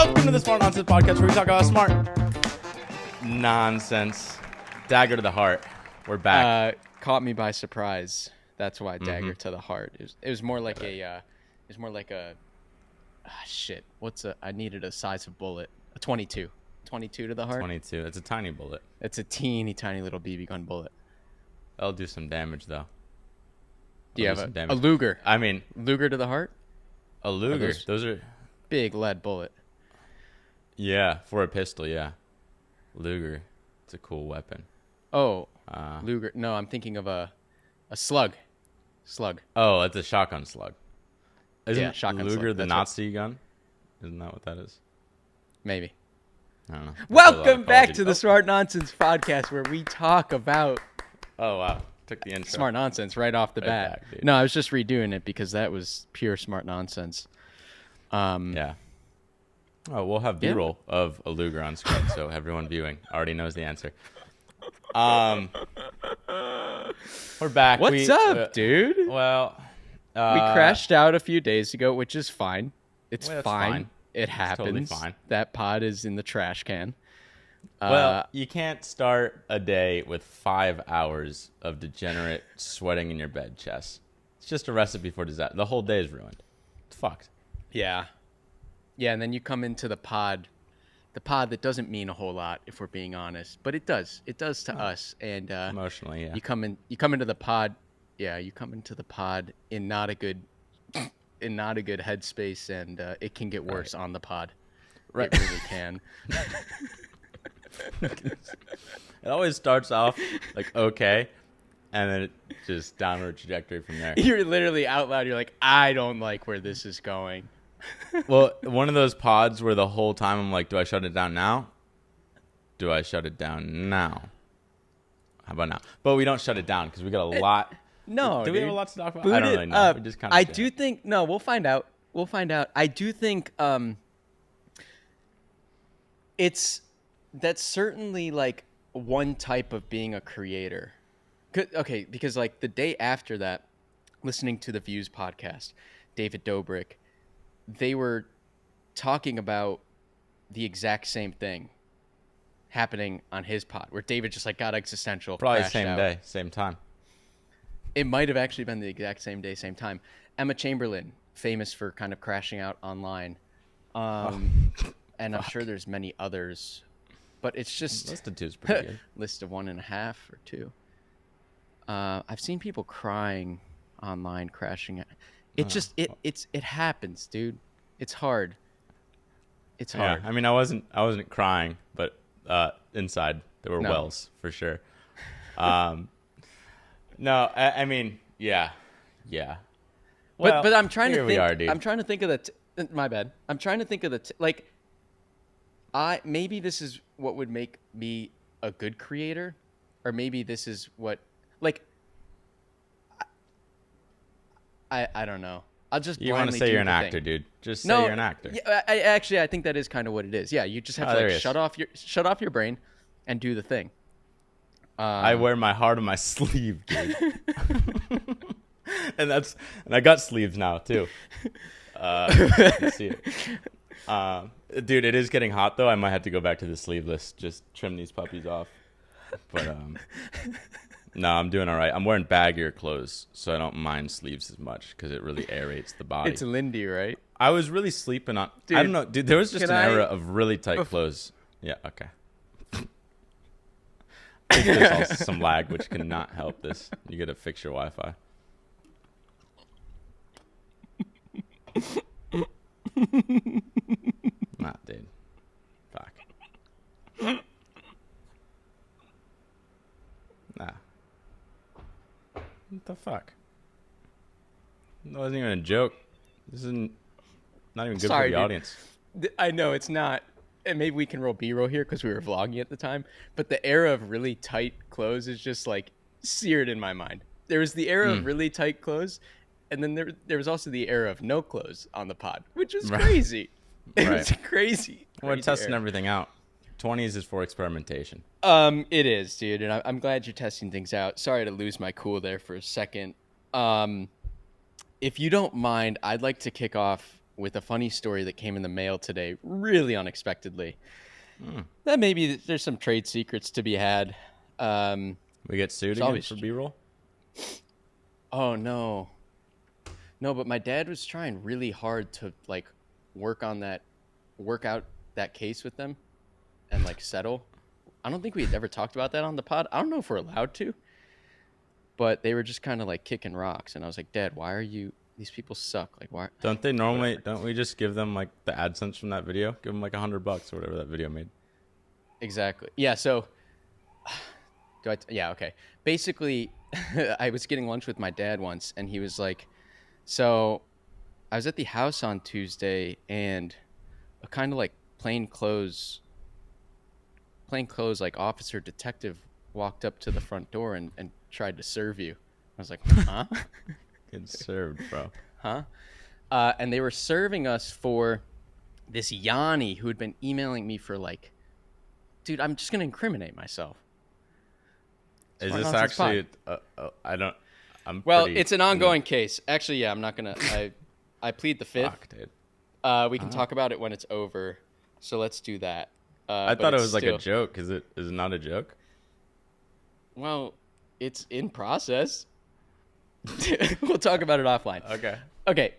Welcome to the Smart Nonsense Podcast, where we talk about smart nonsense. Dagger to the heart. We're back. Caught me by surprise. That's why dagger to the heart. It was more like shit. I needed a size of bullet. A 22. 22 to the heart. 22. It's a tiny bullet. It's a teeny tiny little BB gun bullet. That'll do some damage, though. Do you have a Luger? I mean, Luger to the heart. A Luger. Those are big lead bullet. Yeah, for a pistol. Yeah, Luger. It's a cool weapon. Oh, Luger. No, I'm thinking of a Slug. Slug. Oh, it's a shotgun slug. Isn't shotgun Luger slug. the Nazi gun? Isn't that what that is? Maybe. I don't know. Welcome back to the Smart Nonsense Podcast, where we talk about. Oh wow! Took the intro. Smart nonsense right off the bat. Back, no, I was just redoing it because that was pure smart nonsense. Yeah. Oh, we'll have B-roll of a Luger on screen, so everyone viewing already knows the answer. We're back. What's up, dude? Well, we crashed out a few days ago, which is fine. It's fine. It happens. Totally fine. That pod is in the trash can. Well, you can't start a day with 5 hours of degenerate sweating in your bed, Chess. It's just a recipe for disaster. The whole day is ruined. It's fucked. Yeah. Yeah, and then you come into the pod that doesn't mean a whole lot, if we're being honest, but it does. It does to us. And emotionally, yeah. You come into the pod. Yeah, you come into the pod in not a good headspace, and it can get worse on the pod. Right, it really can. It always starts off like okay, and then it just downward trajectory from there. You're literally out loud. You're like, I don't like where this is going. Well, one of those pods where the whole time I'm like, do I shut it down now? Do I shut it down now? How about now? But we don't shut it down because we got a lot. No, do dude. we have a lot to talk about? I don't really know. We just kind of I do think no. We'll find out. I do think that's certainly like one type of being a creator. Okay, because like the day after that, listening to the Views podcast, David Dobrik, they were talking about the exact same thing happening on his pod, where David just like got existential. Probably same day, same time. It might have actually been the exact same day, same time. Emma Chamberlain, famous for kind of crashing out online. And I'm sure there's many others, but it's just list of two is pretty good. List of 1.5 or 2. I've seen people crying online, crashing out. It happens, dude. It's hard. It's hard. Yeah, I mean, I wasn't crying, but inside there were wells for sure. No, I mean, yeah. Well, but I'm trying to think. We are, dude. I'm trying to think of my bad. I'm trying to think of maybe this is what would make me a good creator, or maybe this is what I don't know. I'll just you want to say you're an actor, dude. Just say you're an actor. Yeah, I think that is kind of what it is. Yeah, you just have to shut off your brain and do the thing. I wear my heart on my sleeve, dude. and I got sleeves now too. You can see it. Dude, it is getting hot though. I might have to go back to the sleeveless. Just trim these puppies off. But no, I'm doing all right. I'm wearing baggier clothes, so I don't mind sleeves as much because it really aerates the body. It's Lindy, right? I was really sleeping on. Dude, I don't know, dude. There was just an era of really tight clothes. Yeah. Okay. There's also some lag, which cannot help this. You got to fix your Wi-Fi. Nah, dude. Fuck. Nah. What the fuck? That wasn't even a joke. This isn't not even good for the audience. I know it's not. And maybe we can roll B-roll here because we were vlogging at the time. But the era of really tight clothes is just like seared in my mind. There was the era of really tight clothes, and then there was also the era of no clothes on the pod, which is crazy. It was crazy. We're testing everything out. 20s is for experimentation. It is, dude, and I'm glad you're testing things out. Sorry to lose my cool there for a second. If you don't mind, I'd like to kick off with a funny story that came in the mail today, really unexpectedly. Hmm. That maybe there's some trade secrets to be had. We get sued again for B-roll? Oh, no. No, but my dad was trying really hard to, like, work out that case with them and, like, settle. I don't think we had ever talked about that on the pod. I don't know if we're allowed to. But they were just kind of, like, kicking rocks. And I was like, Dad, why are you... These people suck. Like, why? Don't they normally... Don't we just give them, like, the AdSense from that video? Give them, like, $100 or whatever that video made. Exactly. Yeah, so... Yeah, okay. Basically, I was getting lunch with my dad once, and he was like, so I was at the house on Tuesday, and a kind of like plainclothes like officer detective walked up to the front door and tried to serve you. I was like, huh? Get served, bro. Huh? And they were serving us for this Yanni who had been emailing me for like, dude, I'm just going to incriminate myself. Is this actually? I don't. Well, it's an ongoing case. Actually, yeah, I'm not gonna. I plead the fifth. Fuck, dude. We can talk about it when it's over. So let's do that. I thought it was like a joke. Is it not a joke? Well, it's in process. We'll talk about it offline. Okay.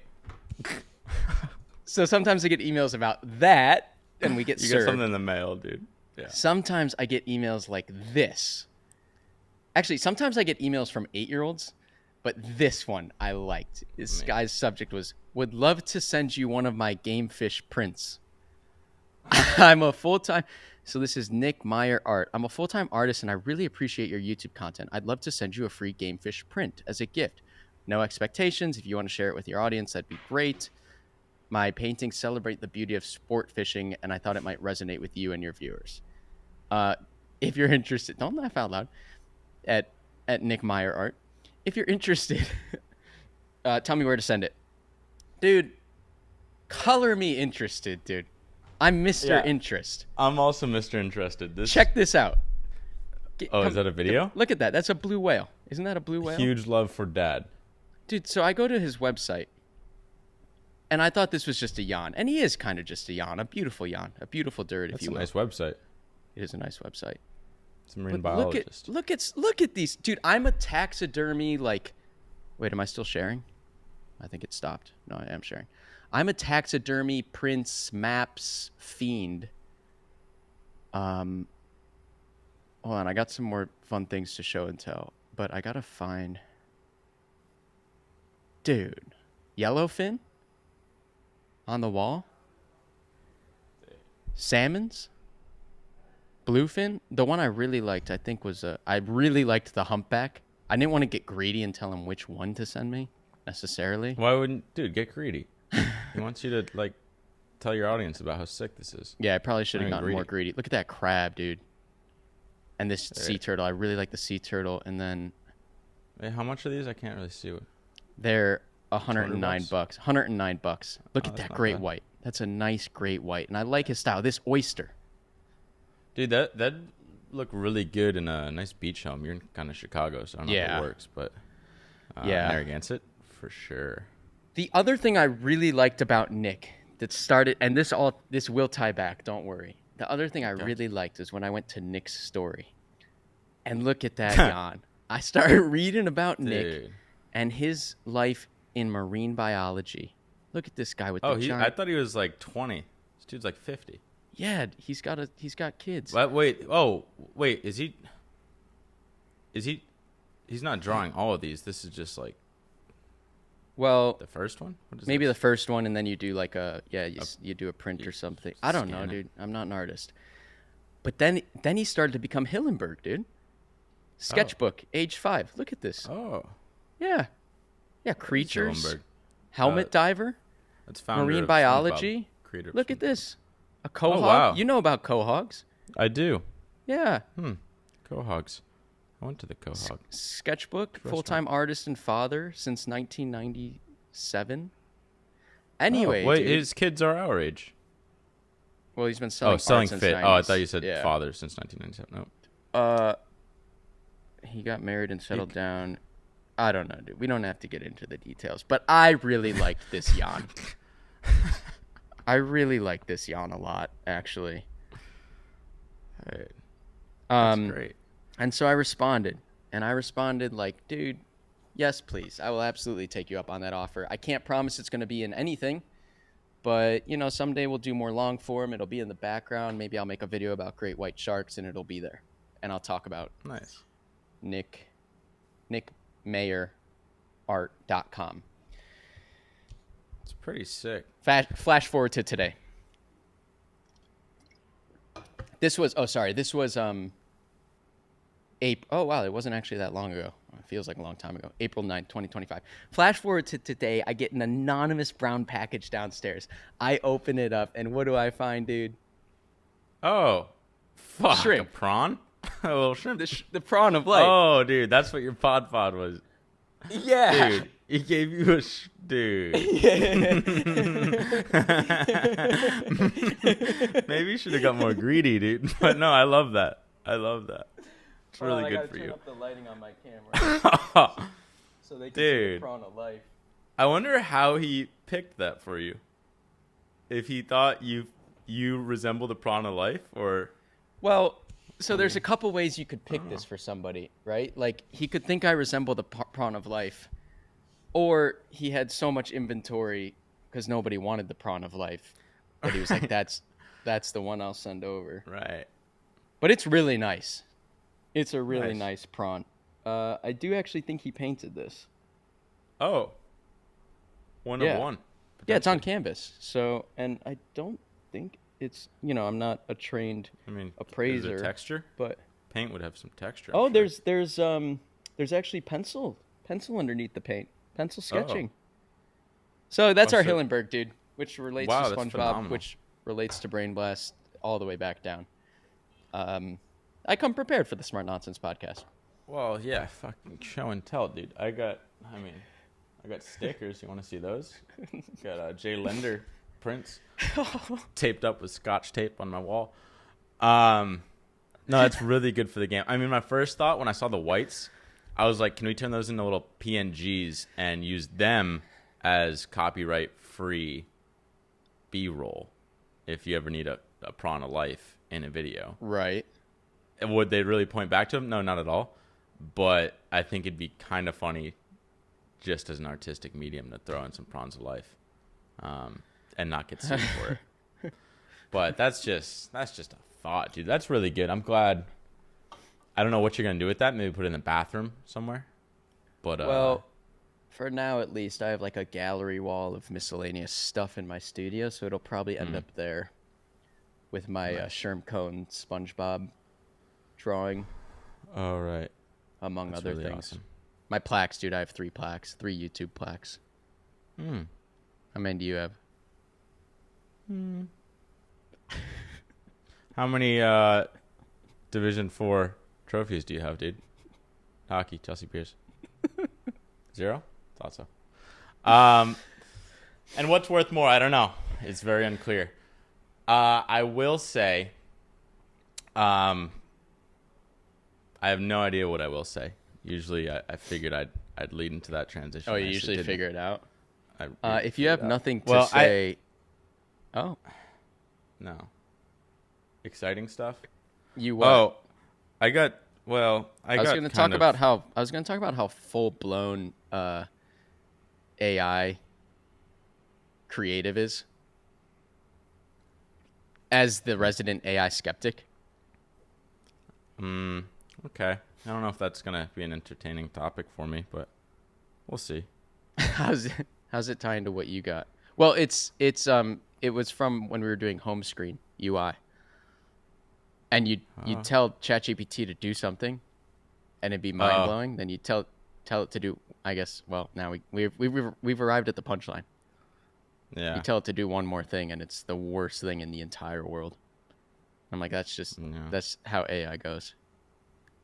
So sometimes I get emails about that, and we get you served. get something in the mail, dude. Yeah. Sometimes I get emails like this. Actually, sometimes I get emails from 8-year-olds, but this one I liked. This guy's subject was, would love to send you one of my game fish prints. I'm a full-time... So this is Nick Meyer Art. I'm a full-time artist, and I really appreciate your YouTube content. I'd love to send you a free game fish print as a gift. No expectations. If you want to share it with your audience, that'd be great. My paintings celebrate the beauty of sport fishing, and I thought it might resonate with you and your viewers. If you're interested... Don't laugh out loud. At Nick Meyer Art. If you're interested, tell me where to send it. Dude, color me interested, dude. I'm Mr. Interest. I'm also Mr. Interested. Check this out. Is that a video? Look at that. That's a blue whale. Isn't that a blue whale? Huge love for Dad. Dude, so I go to his website, and I thought this was just a yawn. And he is kind of just a yawn. A beautiful yawn. A beautiful dirt, if you will. That's a nice website. It is a nice website. It's a marine biologist. Look at these. Dude, I'm a taxidermy, like... Wait, am I still sharing? I think it stopped. No, I am sharing. I'm a taxidermy prints maps fiend. Hold on, I got some more fun things to show and tell, but I gotta find... Dude. Yellowfin? On the wall? Salmons? Bluefin, the one I really liked, I think was I really liked the humpback. I didn't want to get greedy and tell him which one to send me necessarily. Why wouldn't, dude, get greedy? He wants you to like tell your audience about how sick this is. Yeah, I probably should have gotten more greedy. Look at that crab, dude. And this sea turtle. I really like the sea turtle. And then, hey, how much are these? I can't really see what. They're $109. $109. Look at that great white. That's a nice great white, and I like his style. This oyster. Dude, that look really good in a nice beach home. You're in kind of Chicago, so I don't know if it works, but Narragansett for sure. The other thing I really liked about Nick that started, and this will tie back. Don't worry. The other thing I really liked is when I went to Nick's story, and look at that yawn. I started reading about Nick and his life in marine biology. Look at this guy with the giant... I thought he was like 20. This dude's like 50. Yeah, he's got kids. Wait, is he? He's not drawing all of these. This is just like, well, the first one. Maybe the first one, and then you do like you do a print or something. I don't know, dude. I'm not an artist. But then he started to become Hillenberg, dude. Sketchbook, age 5. Look at this. Oh, yeah, creatures. Helmet diver. That's founder marine of biology. Creator. Look at this. A quahog. Oh, wow. You know about quahogs. I do. Yeah. Quahogs. I went to the quahog. Sketchbook. Full-time artist and father since 1997. Anyway, wait, his kids are our age. Well, he's been selling selling art fit. Since I thought you said father since 1997. No. He got married and settled down. I don't know, dude. We don't have to get into the details, but I really liked this yawn. I really like this yawn a lot, actually. Hey, that's Um, great. and so I responded, like, dude, yes, please. I will absolutely take you up on that offer. I can't promise it's going to be in anything, but, you know, someday we'll do more long form. It'll be in the background. Maybe I'll make a video about great white sharks, and it'll be there. And I'll talk about Nice. nickmayerart.com. It's pretty sick. Flash forward to today. This was April. Oh, wow, it wasn't actually that long ago. It feels like a long time ago. April 9th, 2025. Flash forward to today. I get an anonymous brown package downstairs. I open it up, and what do I find, dude? Oh, fuck. Shrimp. A prawn? A little shrimp. The prawn of life. Oh, dude, that's what your pod was. Yeah. Dude, he gave you a dude. Maybe you should have got more greedy, dude. But no, I love that. It's really good for you. Turn up the lighting on my camera so they can see the prawn of life. I wonder how he picked that for you. If he thought you resemble the prawn of life, or well, so there's a couple ways you could pick this for somebody, right? Like he could think I resemble the prawn of life, or he had so much inventory because nobody wanted the prawn of life that he was like, that's the one I'll send over. Right. But it's really nice. It's a really nice prawn. I do actually think he painted this. Oh. One of one. Yeah, it's on canvas. So, and I don't think it's, you know, I'm not a trained appraiser. Is it texture? But paint would have some texture. Oh, there's actually pencil underneath the paint. Pencil sketching. So that's our Hillenberg, dude, which relates to SpongeBob, which relates to Brain Blast all the way back down. I come prepared for the Smart Nonsense podcast. Well, yeah, fucking show and tell, dude. I got stickers. You want to see those? Got Jay Lender prints taped up with Scotch tape on my wall. No, it's really good for the game. I mean, my first thought when I saw the whites, I was like, can we turn those into little PNGs and use them as copyright-free B-roll if you ever need a prawn of life in a video? Right. Would they really point back to them? No, not at all. But I think it'd be kind of funny just as an artistic medium to throw in some prawns of life and not get sued for it. But that's just a thought, dude. That's really good. I'm glad. I don't know what you're going to do with that. Maybe put it in the bathroom somewhere. But well, for now at least, I have like a gallery wall of miscellaneous stuff in my studio, so it'll probably end up there with my Sherm Cone SpongeBob drawing. Oh, right. Among That's other really things. Awesome. My plaques, dude. I have 3 plaques. 3 YouTube plaques. How many do you have? How many Division 4 trophies do you have, dude? Hockey, Chelsea Pierce. 0? Thought so. And what's worth more? I don't know. It's very unclear. I will say, I have no idea what I will say. Usually, I figured I'd lead into that transition. Oh, you usually figure it out? I if you have nothing to say... Oh. No. Exciting stuff? You what? Oh, I was going to talk about how full-blown AI creative is as the resident AI skeptic. Okay. I don't know if that's going to be an entertaining topic for me, but we'll see. How's it tie into what you got? Well, it was from when we were doing home screen UI. And you tell ChatGPT to do something, and it'd be mind blowing. Then you tell it to do. I guess. Well, now we've arrived at the punchline. Yeah. You tell it to do one more thing, and it's the worst thing in the entire world. I'm like, that's how AI goes.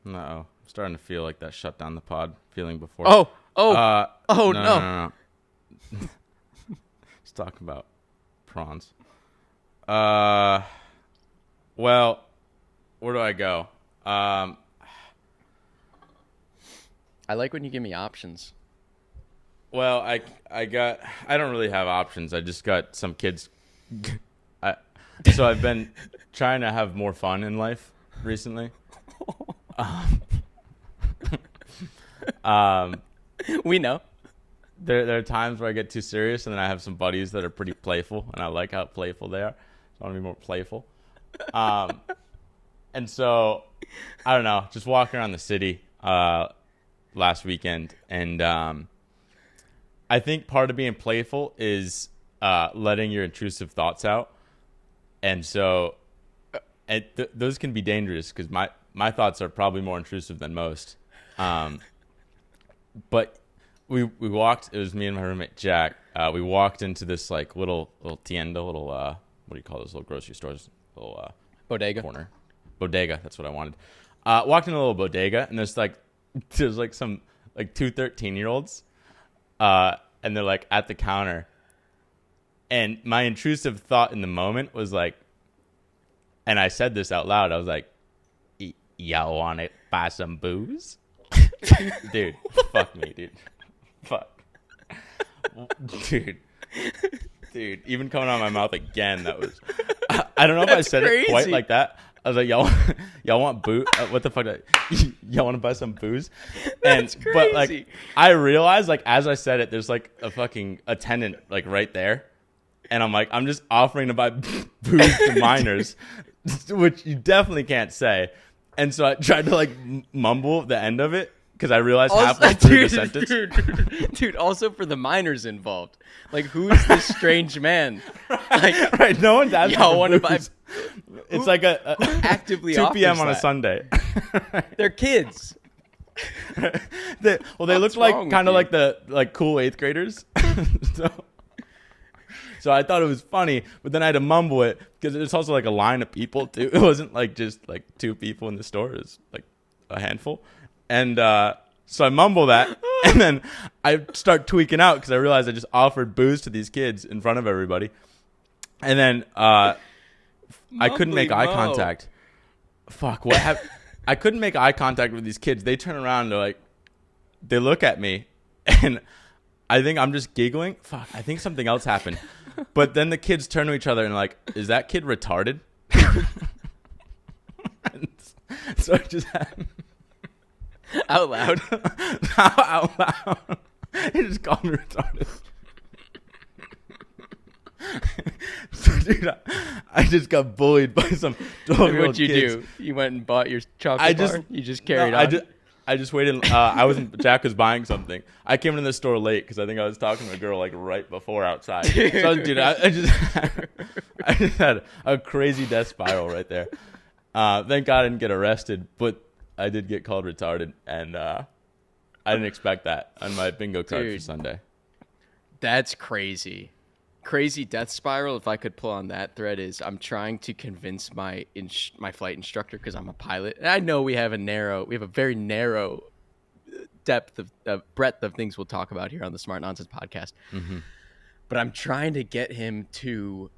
No, I'm starting to feel like that shut down the pod feeling before. No. No. Let's talk about prawns. Well. Where do I go? I like when you give me options. Well, I don't really have options. I just got some kids I so I've been trying to have more fun in life recently. We know. There are times where I get too serious, and then I have some buddies that are pretty playful, and I like how playful they are. So I want to be more playful. And so I don't know, just walking around the city last weekend, and I think part of being playful is letting your intrusive thoughts out, and so those can be dangerous because my thoughts are probably more intrusive than most. But we walked. It was me and my roommate Jack. We walked into this like little tienda, what do you call those little grocery stores? Little Bodega. Corner. Bodega. That's what I wanted. Walked in a little bodega, and there's some like two 13-year-olds, and they're like at the counter. And my intrusive thought in the moment was like, and I said this out loud. I was like, "Y'all want to buy some booze?" Dude, fuck me, dude. Fuck. Dude, even coming out of my mouth again, that was... I don't know if I said crazy. It quite like that. I was like, y'all want booze? What the fuck? Y'all want to buy some booze? That's crazy. But, like, I realized, like, as I said it, there's, like, a fucking attendant, like, right there. And I'm like, I'm just offering to buy booze to minors, which you definitely can't say. And so I tried to, like, mumble the end of it. Because I realized halfway through the sentence. Dude, also for the minors involved. Like, who's this strange man? Like, right, no one's asking y'all for want to buy... booze. It's like a actively 2 p.m. offers on a that? Sunday. They're kids. They look like kind of like the cool 8th graders. So I thought it was funny, but then I had to mumble it because it's also like a line of people too. It wasn't like just like 2 people in the store. It was like a handful. And so I mumble that, and then I start tweaking out because I realized I just offered booze to these kids in front of everybody. And then I couldn't make eye contact. Fuck, what happened? I couldn't make eye contact with these kids. They turn around, they look at me, and I think I'm just giggling. Fuck, I think something else happened. But then the kids turn to each other and like, is that kid retarded? So I just had... Out loud. Out loud. He just called me retarded. So, dude, I just got bullied by some 12-year-old What'd you kids. do? You went and bought your chocolate bar? You just carried on? I just waited. Jack was buying something. I came into the store late because I think I was talking to a girl like right before outside. So, dude, I just had a crazy death spiral right there. Thank God I didn't get arrested, but I did get called retarded, and I didn't expect that on my bingo card for Sunday. That's crazy. Crazy death spiral, if I could pull on that thread, is I'm trying to convince my flight instructor, because I'm a pilot. And I know we have a very narrow breadth of things we'll talk about here on the Smart Nonsense podcast. Mm-hmm. But I'm trying to get him to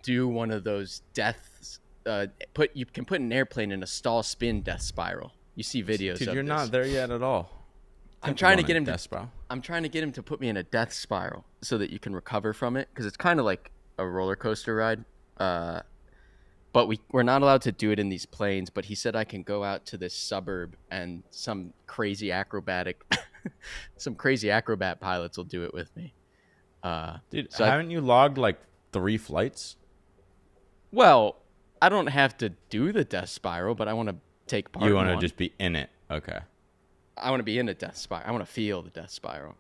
do one of those deaths. You can put an airplane in a stall spin death spiral. You see videos. Dude, of you're this. not there yet at all. I'm trying to get him to put me in a death spiral so that you can recover from it, because it's kind of like a roller coaster ride. But we're not allowed to do it in these planes. But he said I can go out to this suburb and some crazy acrobat pilots will do it with me. Dude, so haven't you logged like 3 flights? Well, I don't have to do the death spiral, but I want to take part. You want to just be in it? Okay. I want to be in a death spiral. I want to feel the death spiral.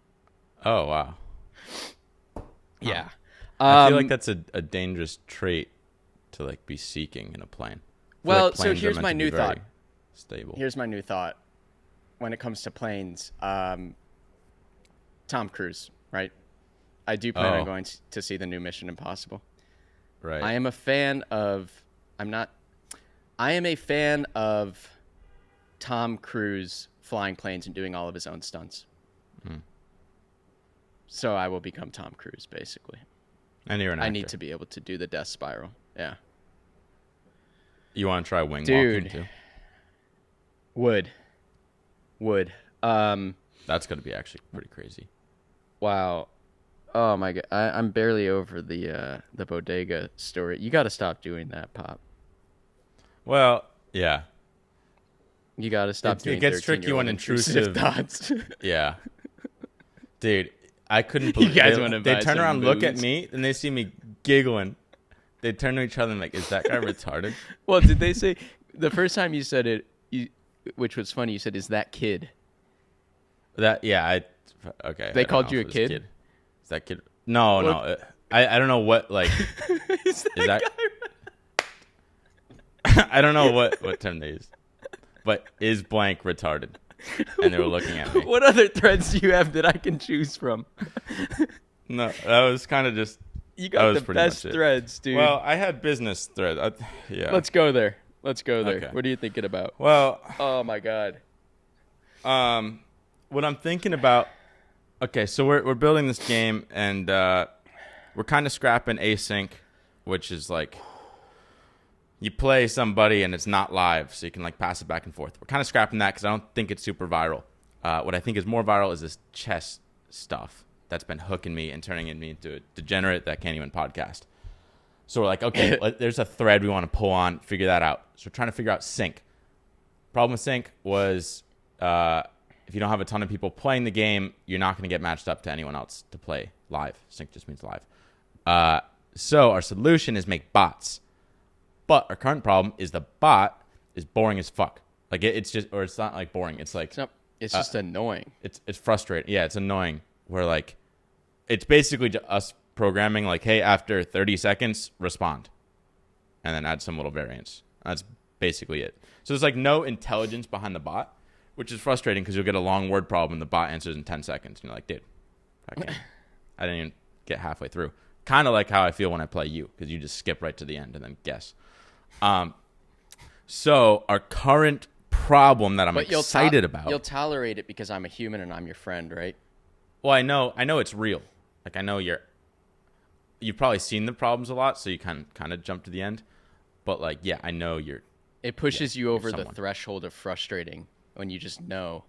Oh, wow. Yeah. I feel like that's a dangerous trait to like be seeking in a plane. Well, like so here's my new thought. Stable. Here's my new thought when it comes to planes. Tom Cruise, right? I do plan on going to see the new Mission Impossible. Right. I am a fan of Tom Cruise flying planes and doing all of his own stunts. So I will become Tom Cruise, basically. And you're an actor. I need to be able to do the death spiral. Yeah. You want to try wing walking too? Would. That's going to be actually pretty crazy. Wow. Oh my god, I'm barely over the Bodega story. You got to stop doing that, Pop. Well, yeah. You got to stop It doing gets tricky 13-year-old when intrusive intrusive. thoughts. Yeah. Dude, I couldn't You believe guys want to they buy turn some around, look at booze? me, and they see me giggling. They turn to each other and like, is that guy retarded? Well, did they say the first time you said it, which was funny? You said, "Is that kid?" That okay. They I don't called know you if a it was kid? Is that kid? No, Well, no. I don't know what like Is is that. guy? I don't know what term they used, but is blank retarded? And they were looking at me. What other threads do you have that I can choose from? No, that was kind of just. You That got was the pretty best much it. threads, dude. Well, I had business thread. Yeah. Let's go there. Let's go there. Okay. What are you thinking about? Well, Oh my god. what I'm thinking about. Okay, so we're building this game, and we're kind of scrapping async, which is like you play somebody and it's not live, so you can like pass it back and forth. We're kind of scrapping that because I don't think it's super viral. What I think is more viral is this chess stuff that's been hooking me and turning me into a degenerate that can't even podcast. So we're like, okay, there's a thread we want to pull on, figure that out. So we're trying to figure out sync. Problem with sync was if you don't have a ton of people playing the game, you're not going to get matched up to anyone else to play live. Sync just means live. So our solution is make bots. But our current problem is the bot is boring as fuck. Like it's just, or it's not like boring. It's like It's just annoying. it's frustrating. Yeah, it's annoying. Where like it's basically just us programming like, hey, after 30 seconds, respond, and then add some little variance. That's basically it. So there's like no intelligence behind the bot, which is frustrating because you'll get a long word problem and the bot answers in 10 seconds. And you're like, dude, I didn't even get halfway through. Kind of like how I feel when I play you, because you just skip right to the end and then guess. So our current problem that I'm excited about. You'll tolerate it because I'm a human and I'm your friend, right? Well, I know it's real. Like I know you've probably seen the problems a lot, so you kind of jump to the end. But like, yeah, I know It pushes you over the someone. threshold of frustrating when you just know,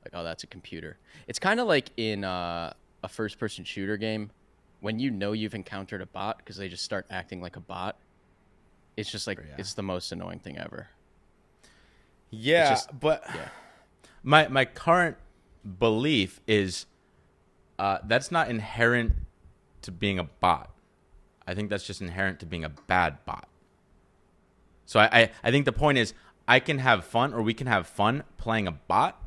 like, oh, that's a computer. It's kind of like in a first-person shooter game when you know you've encountered a bot because they just start acting like a bot. It's just like it's the most annoying thing ever. Yeah, Yeah. my current belief is that's not inherent to being a bot. I think that's just inherent to being a bad bot. So I think the point is I can have fun, or we can have fun playing a bot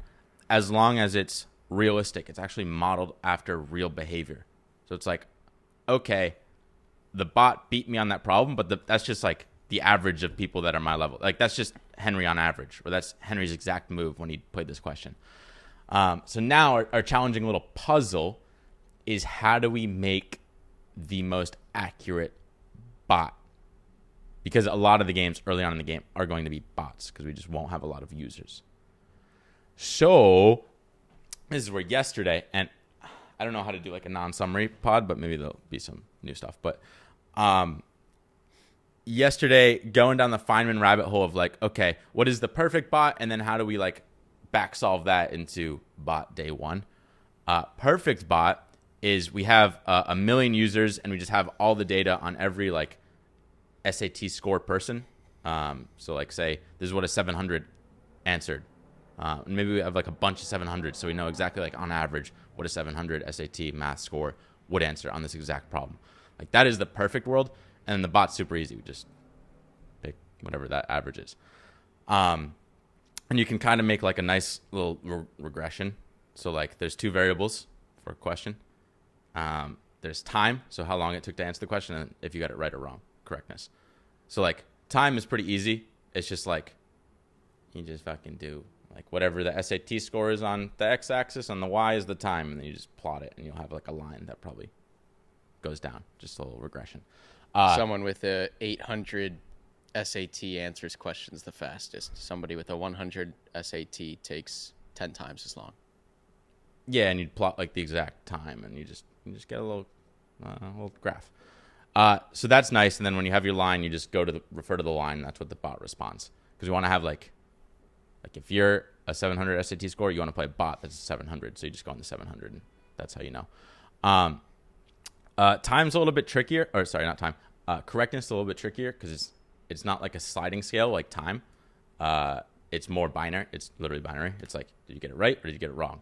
as long as it's realistic. It's actually modeled after real behavior. So it's like, okay, the bot beat me on that problem, but that's just like the average of people that are my level. Like that's just Henry on average, or that's Henry's exact move when he played this question. So now our challenging little puzzle is how do we make the most accurate bot? Because a lot of the games early on in the game are going to be bots because we just won't have a lot of users. So this is where yesterday, and I don't know how to do like a non-summary pod, but maybe there'll be some new stuff. But yesterday, going down the Feynman rabbit hole of like, okay, what is the perfect bot? And then how do we like back solve that into bot day one? Perfect bot is we have a million users and we just have all the data on every like SAT score person. So like say this is what a 700 answered. And maybe we have like a bunch of 700, so we know exactly like on average what a 700 SAT math score would answer on this exact problem. Like that is the perfect world, and the bot's super easy. We just pick whatever that average is. And you can kind of make like a nice little regression. So like there's two variables for a question. There's time, so how long it took to answer the question, and if you got it right or wrong, correctness. So like time is pretty easy. It's just like you just fucking do like whatever the SAT score is on the x-axis, on the y is the time, and then you just plot it, and you'll have like a line that probably goes down. Just a little regression. Someone with a 800 SAT answers questions the fastest. Somebody with a 100 SAT takes 10 times as long. Yeah, and you'd plot like the exact time, and you just get a little graph. So that's nice. And then when you have your line, you just refer to the line. And that's what the bot responds. Because we want to have like if you're a 700 SAT score, you want to play a bot that's a 700. So you just go on the 700, and that's how you know. Time's a little bit trickier, or sorry, not time. Correctness is a little bit trickier because it's not like a sliding scale like time. It's more binary. It's literally binary. It's like, did you get it right or did you get it wrong?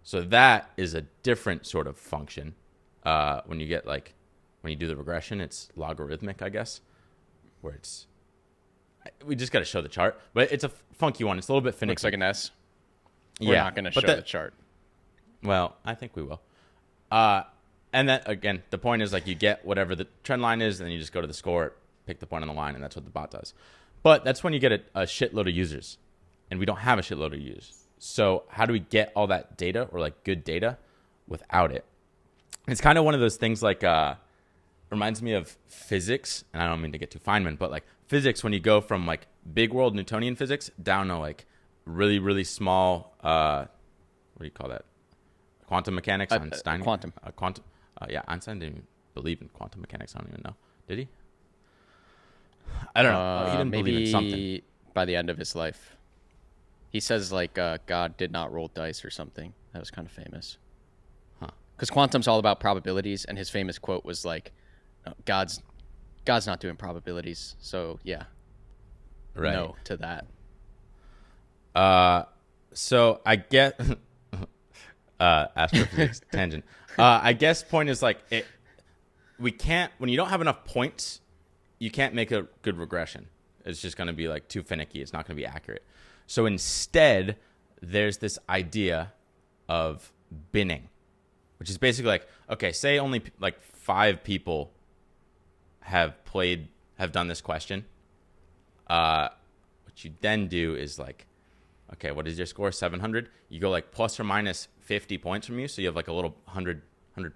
So that is a different sort of function. When you do the regression, it's logarithmic, I guess, where we just got to show the chart, but it's a funky one. It's a little bit finicky. Looks like an S. We're not going to show the chart. Well, I think we will. And then again, the point is like you get whatever the trend line is, and then you just go to the score, pick the point on the line, and that's what the bot does. But that's when you get a shitload of users, and we don't have a shitload of users. So how do we get all that data or like good data without it? It's kind of one of those things like reminds me of physics, and I don't mean to get too Feynman, but like physics when you go from like big world Newtonian physics down to like really really small what do you call that? Quantum mechanics. Einstein. Quantum. Yeah, Einstein didn't even believe in quantum mechanics. I don't even know. Did he? I don't know. He didn't believe in something. Maybe by the end of his life. He says like God did not roll dice or something. That was kind of famous. Huh. Because quantum's all about probabilities, and his famous quote was like, God's not doing probabilities. So yeah. Right. No to that. So I get astrophysics tangent. I guess point is like we can't, when you don't have enough points, you can't make a good regression. It's just going to be like too finicky. It's not going to be accurate. So instead, there's this idea of binning, which is basically like, okay, say only like 5 people have done this question. What you then do is like, okay, what is your score? 700. You go like plus or minus 50 points from you. So you have like a little 100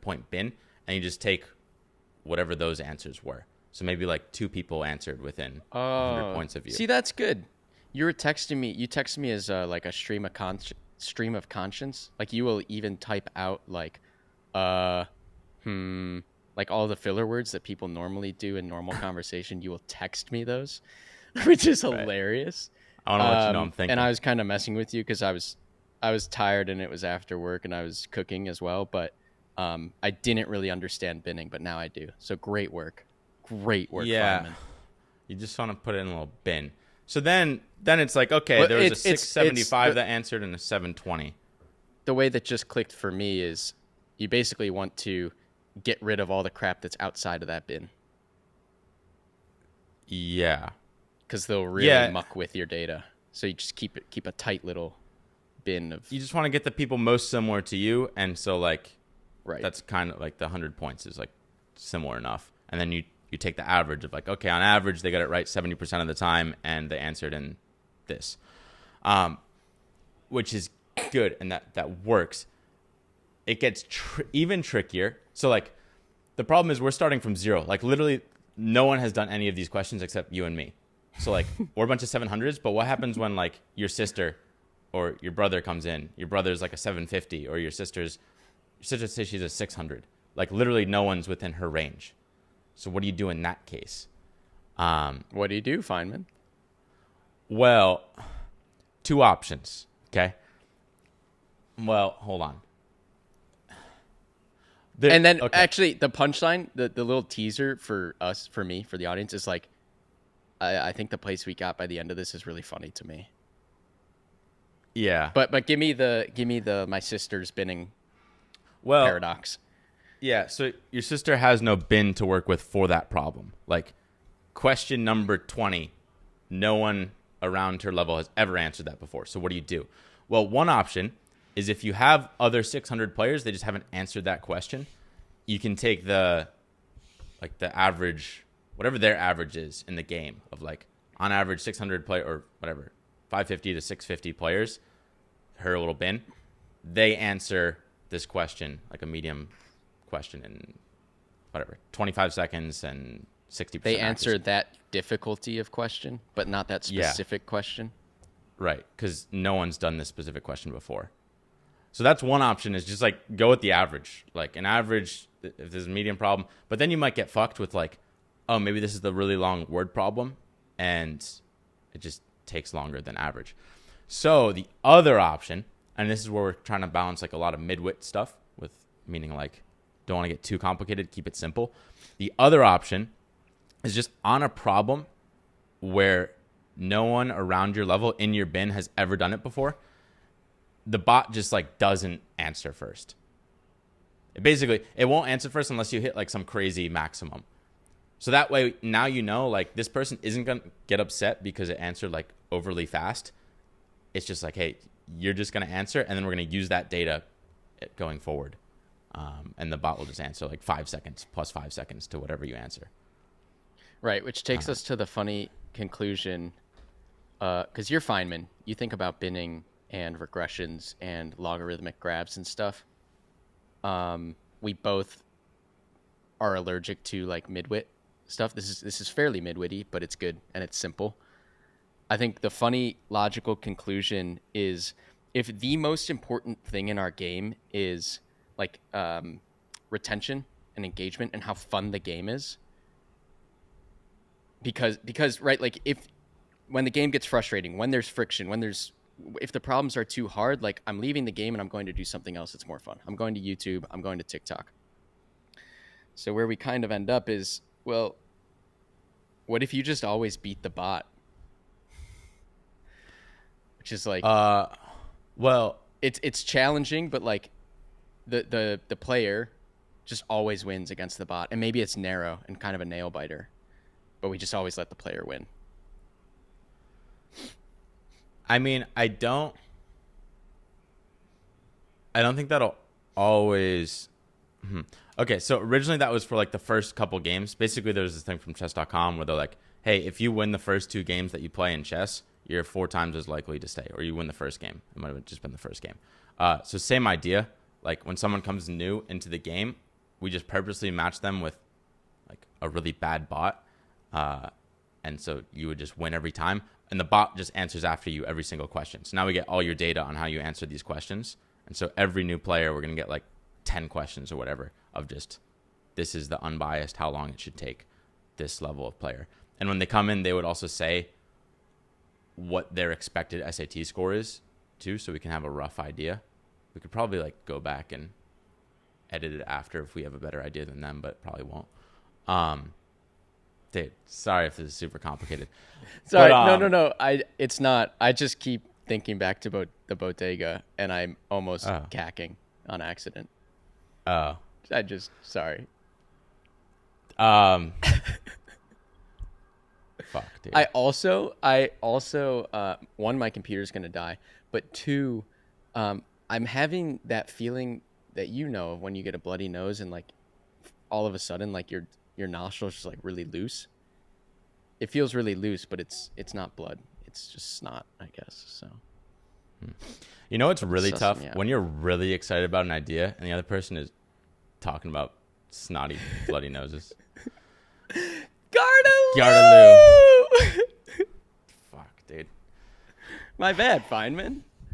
point bin, and you just take whatever those answers were. So maybe like 2 people answered within 100 points of you. See, that's good. You texted me as like a stream of conscience. Like you will even type out like, like all the filler words that people normally do in normal conversation. You will text me those, which is hilarious. I want to let you know I'm thinking. And I was kind of messing with you because I was tired and it was after work and I was cooking as well. But I didn't really understand binning, but now I do. So great work. Yeah. Feynman. You just want to put it in a little bin. So then it's like, okay, well, there was a 675 that answered and a 720. The way that just clicked for me is you basically want to get rid of all the crap that's outside of that bin. Yeah. Because they'll really muck with your data. So you just keep a tight little bin of. You just want to get the people most similar to you, and so like, right. That's kind of like the 100 points is like similar enough, and then you take the average of like, okay, on average they got it right 70% of the time, and they answered in this, which is good, and that works. It gets even trickier. So like, the problem is we're starting from 0. Like literally, no one has done any of these questions except you and me. So like, we're a bunch of 700s, but what happens when like your sister or your brother comes in? Your brother's like a 750, or your sister says she's a 600. Like literally no one's within her range. So what do you do in that case? What do you do, Feynman? Well, 2 options, okay? Well, hold on. Actually, the punchline, the little teaser for me, for the audience is like, I think the place we got by the end of this is really funny to me. Yeah. But give me the my sister's binning paradox. Yeah, so your sister has no bin to work with for that problem. Like, question number 20, no one around her level has ever answered that before. So what do you do? Well, one option is if you have other 600 players, they just haven't answered that question, you can take the average, whatever their average is in the game of like, on average 600 player or whatever, 550 to 650 players, her little bin, they answer this question, like a medium question, in whatever 25 seconds and 60%. They answer that difficulty of question, but not that specific question. Right, because no one's done this specific question before. So that's one option, is just like go with the average, like an average if there's a medium problem. But then you might get fucked with like, oh, maybe this is the really long word problem, and it just takes longer than average. So the other option, and this is where we're trying to balance like a lot of midwit stuff with, meaning like don't want to get too complicated, keep it simple. The other option is just on a problem where no one around your level in your bin has ever done it before. The bot just like doesn't answer first. It won't answer first unless you hit like some crazy maximum. So that way, now you know, like, this person isn't going to get upset because it answered like overly fast. It's just like, hey, you're just going to answer, and then we're going to use that data going forward. And the bot will just answer like 5 seconds plus 5 seconds to whatever you answer. Right, which takes us to the funny conclusion. Because you're Feynman. You think about binning and regressions and logarithmic grabs and stuff. We both are allergic to like midwit stuff. This is fairly midwitty, but it's good and it's simple. I think the funny logical conclusion is, if the most important thing in our game is like retention and engagement and how fun the game is, because right, like when the game gets frustrating, when there's friction, if the problems are too hard, like, I'm leaving the game and I'm going to do something else that's more fun. I'm going to YouTube, I'm going to TikTok. So where we kind of end up is, well, what if you just always beat the bot? Which is like, well, it's challenging, but like the player just always wins against the bot. And maybe it's narrow and kind of a nail biter, but we just always let the player win. I mean, I don't think that'll always. Okay, so originally that was for like the first couple games. Basically, there's this thing from chess.com where they're like, hey, if you win the first 2 games that you play in chess, you're 4 times as likely to stay. Or you win the first game. It might have just been the first game. So same idea. Like, when someone comes new into the game, we just purposely match them with like a really bad bot. And so you would just win every time. And the bot just answers after you every single question. So now we get all your data on how you answer these questions. And so every new player, we're going to get like 10 questions or whatever of just, this is the unbiased, how long it should take this level of player. And when they come in, they would also say what their expected SAT score is too, so we can have a rough idea. We could probably like go back and edit it after if we have a better idea than them, but probably won't. Dude, sorry if this is super complicated. Sorry, but, no. It's not. I just keep thinking back to the Bodega, and I'm almost cacking on accident. Oh. Sorry. Fuck, dude. I also, one, my computer's gonna die, but 2, I'm having that feeling that when you get a bloody nose and like all of a sudden like your nostrils just like really loose. It feels really loose, but it's not blood. It's just snot, I guess. So. You know what's really tough? When you're really excited about an idea and the other person is talking about snotty, bloody noses. Gardaloo! Fuck, dude. My bad, Feynman.